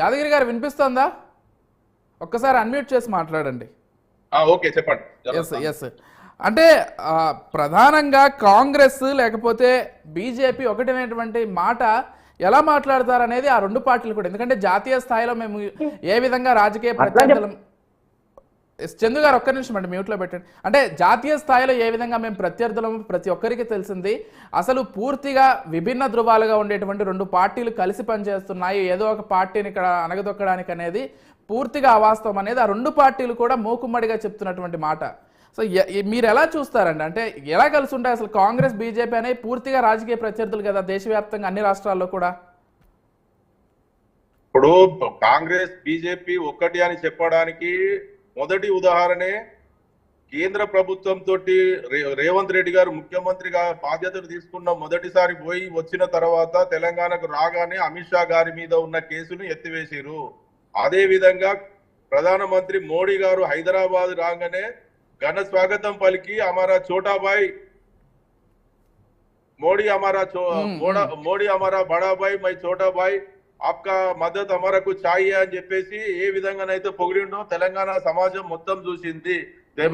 యాదగిరి గారు వినిపిస్తోందా? ఒక్కసారి అన్మ్యూట్ చేసి మాట్లాడండి. ఓకే చెప్పండి. ఎస్ అంటే ప్రధానంగా కాంగ్రెస్ లేకపోతే బీజేపీ ఒకటనేటువంటి మాట ఎలా మాట్లాడతారనేది ఆ రెండు పార్టీలు కూడా, ఎందుకంటే జాతీయ స్థాయిలో మేము ఏ విధంగా రాజకీయ ప్రత్యర్థులం. చందు గారు ఒక్క నిమిషం అండి, మ్యూట్లో పెట్టండి. అంటే జాతీయ స్థాయిలో ఏ విధంగా మేము ప్రత్యర్థులం ప్రతి ఒక్కరికి తెలిసింది. అసలు పూర్తిగా విభిన్న ధృవాలుగా ఉండేటువంటి రెండు పార్టీలు కలిసి పనిచేస్తున్నాయి, ఏదో ఒక పార్టీని ఇక్కడ అనగదొక్కడానికి అనేది పూర్తిగా అవాస్తవం అనేది ఆ రెండు పార్టీలు కూడా మూకుమ్మడిగా చెప్తున్నటువంటి మాట. సో మీరు ఎలా చూస్తారండి? అంటే ఎలా కలిసి ఉంటాయి అసలు కాంగ్రెస్ బీజేపీ అనేవి పూర్తిగా రాజకీయ ప్రత్యర్థులు కదా దేశవ్యాప్తంగా అన్ని రాష్ట్రాల్లో కూడా. ఇప్పుడు కాంగ్రెస్ బీజేపీ ఒక్కటి అని చెప్పడానికి మొదటి ఉదాహరణే కేంద్ర ప్రభుత్వం తోటి రేవంత్ రెడ్డి గారు ముఖ్యమంత్రిగా బాధ్యతలు తీసుకున్న మొదటిసారి పోయి వచ్చిన తర్వాత తెలంగాణకు రాగానే అమిత్ షా గారి మీద ఉన్న కేసును ఎత్తివేసారు. అదే విధంగా ప్రధానమంత్రి మోడీ గారు హైదరాబాద్ రాగానే ఘన స్వాగతం పలికి हमारा छोटा भाई मोदी हमारा बड़ा भाई मैं छोटा भाई आपका మద్దతు हमारा कुछ चाहिए అని చెప్పేసి ఏ విధంగానైతే పొగిడిండో తెలంగాణ సమాజం మొత్తం చూసింది.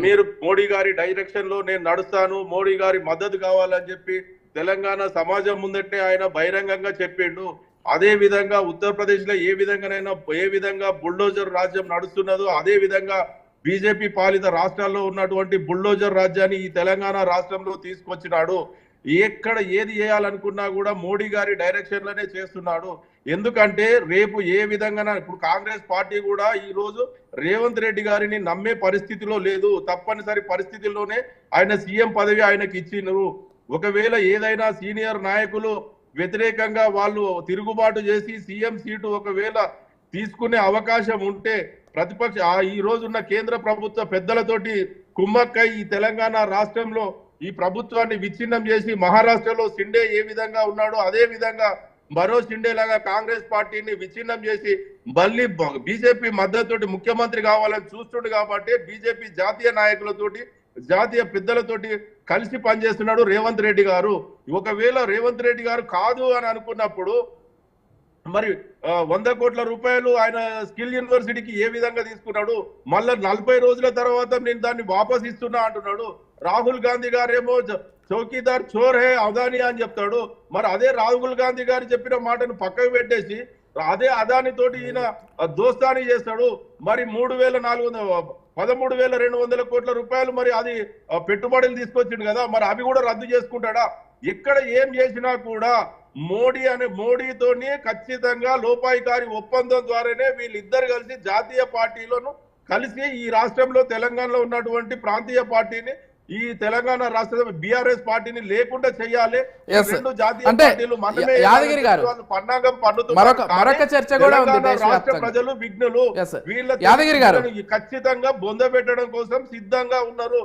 మీరు మోడీ గారి డైరెక్షన్ లో నేను నడుస్తాను, మోడీ గారి మద్దతు కావాలని చెప్పి తెలంగాణ సమాజం ముందటే ఆయన బహిరంగంగా చెప్పిండు. అదే విధంగా ఉత్తరప్రదేశ్ లో ఏ విధంగా బుల్డోజర్ రాజ్యం నడుస్తున్నదో అదే విధంగా బీజేపీ పాలిత రాష్ట్రాల్లో ఉన్నటువంటి బుల్డోజర్ రాజ్యాన్ని ఈ తెలంగాణ రాష్ట్రంలో తీసుకొచ్చినాడు. ఎక్కడ ఏది చేయాలనుకున్నా కూడా మోడీ గారి డైరెక్షన్ లోనే చేస్తున్నాడు. ఎందుకంటే రేపు ఏ విధంగా ఇప్పుడు కాంగ్రెస్ పార్టీ కూడా ఈ రోజు రేవంత్ రెడ్డి గారిని నమ్మే పరిస్థితిలో లేదు. తప్పనిసరి పరిస్థితుల్లోనే ఆయన సీఎం పదవి ఆయనకి ఇచ్చినారు. ఒకవేళ ఏదైనా సీనియర్ నాయకులు వ్యతిరేకంగా వాళ్ళు తిరుగుబాటు చేసి సీఎం సీటు ఒకవేళ తీసుకునే అవకాశం ఉంటే ప్రతిపక్ష ఈ రోజున్న కేంద్ర ప్రభుత్వ పెద్దలతోటి కుమ్మక్కై ఈ తెలంగాణ రాష్ట్రంలో ఈ ప్రభుత్వాన్ని విచ్ఛిన్నం చేసి మహారాష్ట్రలో షిండే ఏ విధంగా ఉన్నాడో అదే విధంగా మరో షిండే లాగా కాంగ్రెస్ పార్టీని విచ్ఛిన్నం చేసి మళ్ళీ బీజేపీ మద్దతుతోటి ముఖ్యమంత్రి కావాలని చూస్తుండు. కాబట్టి బీజేపీ జాతీయ నాయకులతోటి జాతీయ పెద్దలతోటి కలిసి పనిచేస్తున్నాడు రేవంత్ రెడ్డి గారు. ఒకవేళ రేవంత్ రెడ్డి గారు కాదు అని అనుకున్నప్పుడు మరి 100 కోట్ల రూపాయలు ఆయన స్కిల్ యూనివర్సిటీకి ఏ విధంగా తీసుకున్నాడు? మళ్ళా 40 రోజుల తర్వాత నేను దాన్ని వాపస్ ఇస్తున్నా అంటున్నాడు. రాహుల్ గాంధీ గారేమో చౌకీదార్ చోర్ హే అదాని అని చెప్తాడు. మరి అదే రాహుల్ గాంధీ గారు చెప్పిన మాటను పక్కకు పెట్టేసి అదే అదాని తోటి ఈయన దోస్తాని చేస్తాడు. మరి 13,200 కోట్ల రూపాయలు మరి అది పెట్టుబడులు తీసుకొచ్చిండు కదా, మరి అవి కూడా రద్దు చేసుకుంటాడా? ఎక్కడ ఏం చేసినా కూడా మోడీతోనే ఖచ్చితంగా లోపాయికారి ఒప్పందం ద్వారానే వీళ్ళిద్దరు కలిసి జాతీయ పార్టీలను కలిసి ఈ రాష్ట్రంలో తెలంగాణలో ఉన్నటువంటి ప్రాంతీయ పార్టీని ఈ తెలంగాణ రాష్ట్ర బీఆర్ఎస్ పార్టీని లేకుండా చేయాలి. రెండు జాతీయ పార్టీలు మనమే యాదగిరి గారు పన్నాగం మరొక చర్చ కూడా ఉంది. రాష్ట్ర ప్రజలు విఘ్నులు, వీళ్ళ యాదగిరి గారు ఖచ్చితంగా బొంద పెట్టడం కోసం సిద్ధంగా ఉన్నారు.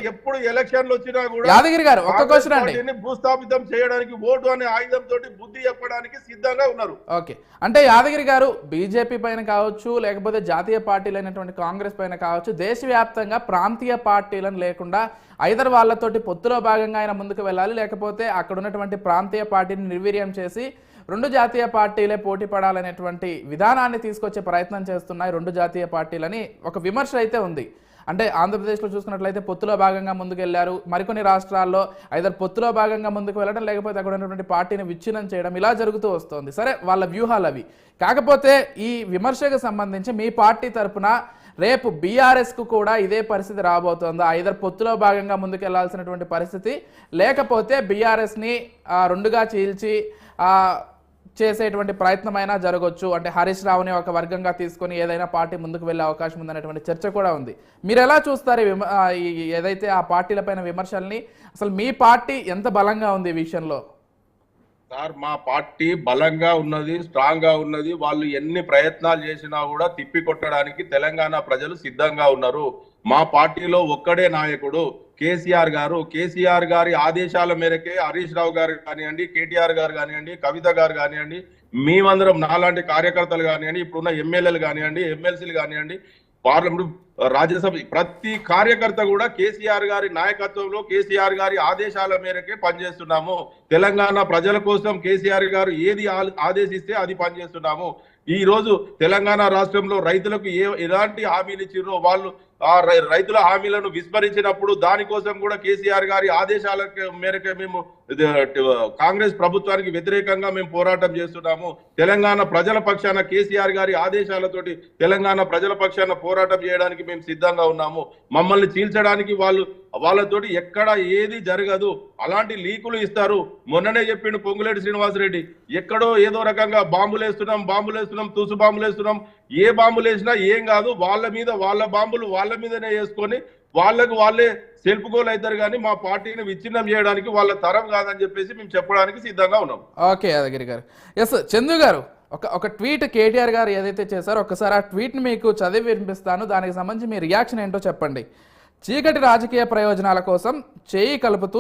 ఎప్పుడు ఎలక్షన్లు వచ్చినా కూడా యాదగిరి గారు ఒక్క క్వశ్చన్ అండి, భూస్థాపితం చేయడానికి ఓటు అనే ఆయుధం తోటి బుద్ధి చెప్పడానికి సిద్ధంగా ఉన్నారు. ఓకే, అంటే యాదగిరి గారు బీజేపీ పైన కావచ్చు లేకపోతే జాతీయ పార్టీలైనటువంటి కాంగ్రెస్ పైన కావచ్చు దేశవ్యాప్తంగా ప్రాంతీయ పార్టీలను లేకుండా ఐదర్ వాళ్ళతోటి పొత్తులో భాగంగా ఆయన ముందుకు వెళ్ళాలి, లేకపోతే అక్కడ ఉన్నటువంటి ప్రాంతీయ పార్టీని నిర్వీర్యం చేసి రెండు జాతీయ పార్టీలే పోటీ పడాలనేటువంటి విధానాన్ని తీసుకొచ్చే ప్రయత్నం చేస్తున్నాయి రెండు జాతీయ పార్టీలని ఒక విమర్శ అయితే ఉంది. అంటే ఆంధ్రప్రదేశ్లో చూసుకున్నట్లయితే పొత్తులో భాగంగా ముందుకు వెళ్ళారు, మరికొన్ని రాష్ట్రాల్లో ఐదర్ పొత్తులో భాగంగా ముందుకు వెళ్ళడం లేకపోతే అక్కడ ఉన్నటువంటి పార్టీని విచ్ఛిన్నం చేయడం ఇలా జరుగుతూ వస్తుంది. సరే, వాళ్ళ వ్యూహాలు అవి. కాకపోతే ఈ విమర్శకు సంబంధించి మీ పార్టీ తరఫున రేపు బీఆర్ఎస్కు కూడా ఇదే పరిస్థితి రాబోతుందా? ఐదర్ పొత్తులో భాగంగా ముందుకు వెళ్లాల్సినటువంటి పరిస్థితి, లేకపోతే బీఆర్ఎస్ని రెండుగా చీల్చి చేసేటువంటి ప్రయత్నమైనా జరగవచ్చు. అంటే హరీష్ రావుని ఒక వర్గంగా తీసుకొని ఏదైనా పార్టీ ముందుకు వెళ్ళే అవకాశం ఉందనేటువంటి చర్చ కూడా ఉంది. మీరు ఎలా చూస్తారు ఏదైతే ఆ పార్టీలపైన విమర్శల్ని? అసలు మీ పార్టీ ఎంత బలంగా ఉంది ఈ విషయంలో? సార్, మా పార్టీ బలంగా ఉన్నది, స్ట్రాంగ్ గా ఉన్నది. వాళ్ళు ఎన్ని ప్రయత్నాలు చేసినా కూడా తిప్పి కొట్టడానికి తెలంగాణ ప్రజలు సిద్ధంగా ఉన్నారు. మా పార్టీలో ఒక్కడే నాయకుడు కేసీఆర్ గారు. కేసీఆర్ గారి ఆదేశాల మేరకే హరీష్ రావు గారు కానివ్వండి, కేటీఆర్ గారు కానివ్వండి, కవిత గారు కానివ్వండి, మేమందరం నాలాంటి కార్యకర్తలు కానివ్వండి, ఇప్పుడున్న ఎమ్మెల్యేలు కానివ్వండి, ఎమ్మెల్సీలు కానివ్వండి, పార్లమెంట్ రాజ్యసభ ప్రతి కార్యకర్త కూడా కేసీఆర్ గారి నాయకత్వంలో కేసీఆర్ గారి ఆదేశాల మేరకే పనిచేస్తున్నాము. తెలంగాణ ప్రజల కోసం కేసీఆర్ గారు ఏది ఆదేశిస్తే అది పనిచేస్తున్నాము. ఈ రోజు తెలంగాణ రాష్ట్రంలో రైతులకు ఎలాంటి హామీలు ఇచ్చిర్రో వాళ్ళు ఆ రైతుల హామీలను విస్మరించినప్పుడు దానికోసం కూడా కేసీఆర్ గారి ఆదేశాల మేరకే మేము కాంగ్రెస్ ప్రభుత్వానికి వ్యతిరేకంగా మేము పోరాటం చేస్తున్నాము. తెలంగాణ ప్రజల పక్షాన కేసీఆర్ గారి ఆదేశాలతోటి తెలంగాణ ప్రజల పక్షాన పోరాటం చేయడానికి మేము సిద్ధంగా ఉన్నాము. మమ్మల్ని చీల్చడానికి వాళ్ళతోటి ఎక్కడ ఏది జరగదు. అలాంటి లీకులు ఇస్తారు. మొన్ననే చెప్పిండు పొంగులేటి శ్రీనివాసరెడ్డి, ఎక్కడో ఏదో రకంగా బాంబులేస్తున్నాం తుసు బాంబులేస్తున్నాం. ఏ బాంబులు వేసినా ఏం కాదు, వాళ్ళ బాంబులు వాళ్ళ మీదనే వేసుకొని వాళ్ళే సెల్ఫ్ గోల్ అవుతారు, కానీ మా పార్టీని విచ్ఛిన్నం చేయడానికి వాళ్ళ తరం కాదని చెప్పేసి మేము చెప్పడానికి సిద్ధంగా ఉన్నాం. ఓకే యాదగిరి గారు. ఎస్ చందు గారు, ఒక ట్వీట్ కేటీఆర్ గారు ఏదైతే చేశారో ఒకసారి ఆ ట్వీట్ని మీకు చదివి వినిపిస్తాను. దానికి సంబంధించి మీ రియాక్షన్ ఏంటో చెప్పండి. చీకటి రాజకీయ ప్రయోజనాల కోసం చేయి కలుపుతూ